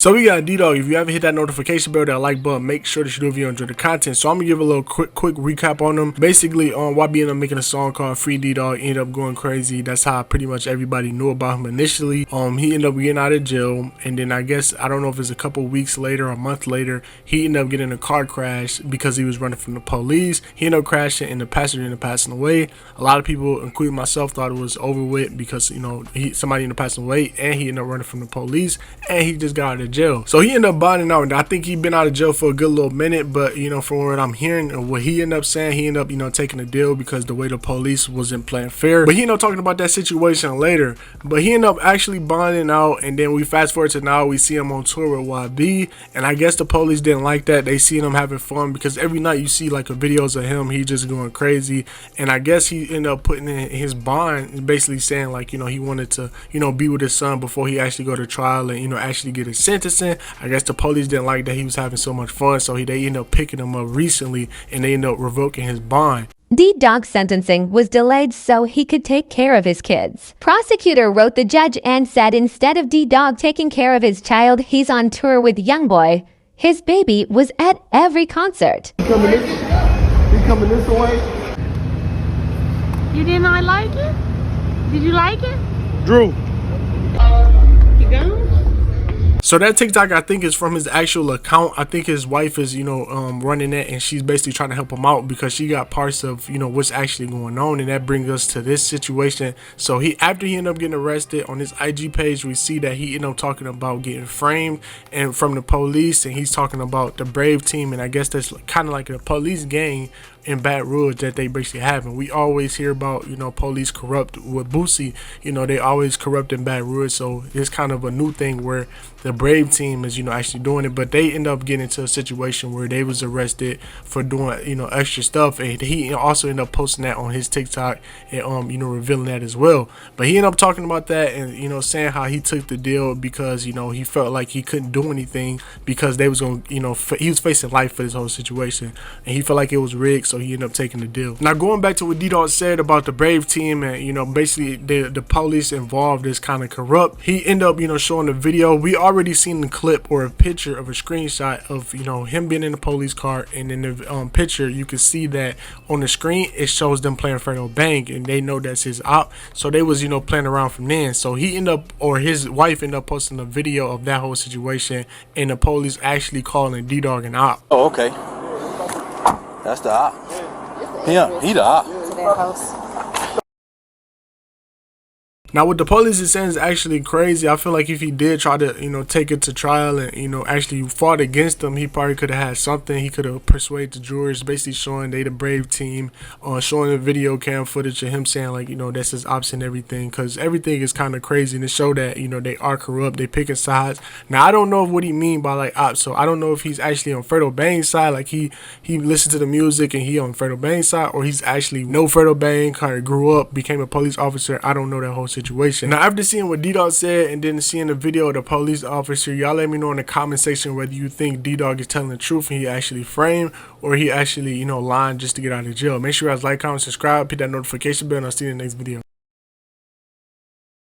So we got D-Dawg. If you haven't hit that notification bell, that like button, make sure that you do if you enjoy the content. So I'm gonna give a little quick recap on them. Basically, YB ended up making a song called Free D-Dawg, ended up going crazy. That's how pretty much everybody knew about him initially. He ended up getting out of jail, and then I guess I don't know if it's a couple weeks later or a month later, he ended up getting in a car crash because he was running from the police. He ended up crashing, and the passenger ended up passing away. A lot of people, including myself, thought it was over with because somebody ended up passing away, and he ended up running from the police, and he just got out of jail. So he ended up bonding out, and I think he'd been out of jail for a good little minute, but from what I'm hearing and what he ended up saying, he ended up taking a deal because the way the police wasn't playing fair. But he ended up talking about that situation later. But he ended up actually bonding out, and then we fast forward to now, we see him on tour with YB, and I guess the police didn't like that. They see him having fun because every night you see like videos of him, he just going crazy. And I guess he ended up putting in his bond, basically saying like he wanted to be with his son before he actually go to trial and actually get his sentencing. I guess the police didn't like that he was having so much fun, so they ended up picking him up recently, and they ended up revoking his bond. D-Dawg's sentencing was delayed so he could take care of his kids. Prosecutor wrote the judge and said instead of D-Dawg taking care of his child, he's on tour with YoungBoy. His baby was at every concert. He coming this way? You did not like it? Did you like it? Drew. You gone? So that TikTok, I think, is from his actual account. I think his wife is, running it, and she's basically trying to help him out because she got parts of, what's actually going on, and that brings us to this situation. So after he ended up getting arrested, on his IG page, we see that he ended up talking about getting framed and from the police, and he's talking about the Brave team, and I guess that's kind of like a police gang in Baton Rouge that they basically have. And we always hear about police corrupt with Boosie. They always corrupt in Baton Rouge, so it's kind of a new thing where the Brave team is actually doing it. But they end up getting into a situation where they was arrested for doing extra stuff, and he also ended up posting that on his TikTok and revealing that as well. But he ended up talking about that and saying how he took the deal because he felt like he couldn't do anything because they was going he was facing life for this whole situation, and he felt like it was rigged, so he ended up taking the deal. Now going back to what D-Dawg said about the Brave team and basically the police involved is kind of corrupt. He ended up showing the video. We already seen the clip or a picture of a screenshot of him being in the police car, and in the picture you can see that on the screen it shows them playing Fredo Bang, and they know that's his op, so they was playing around from then. So he ended up, or his wife ended up posting a video of that whole situation, and the police actually calling D-Dawg an op. Oh, okay. That's the op. Yeah, he the op. To their house. Now what the police is saying is actually crazy. I feel like if he did try to take it to trial and actually fought against them, he probably could have had something. He could have persuaded the jurors, basically showing they the Brave team, showing the video cam footage of him saying like that's his ops and everything, because everything is kind of crazy, and to show that they are corrupt, they picking sides. Now I don't know what he mean by like ops, so I don't know if he's actually on Fredo Bang's side, like he listened to the music and he on Fredo Bang's side, or he's actually Fredo Bang, kind of grew up, became a police officer. I don't know that whole situation. Now after seeing what D-Dawg said and then seeing the video of the police officer, y'all let me know in the comment section whether you think D-Dawg is telling the truth and he actually framed, or he actually lying just to get out of jail. Make sure you guys like, comment, subscribe, hit that notification bell, and I'll see you in the next video.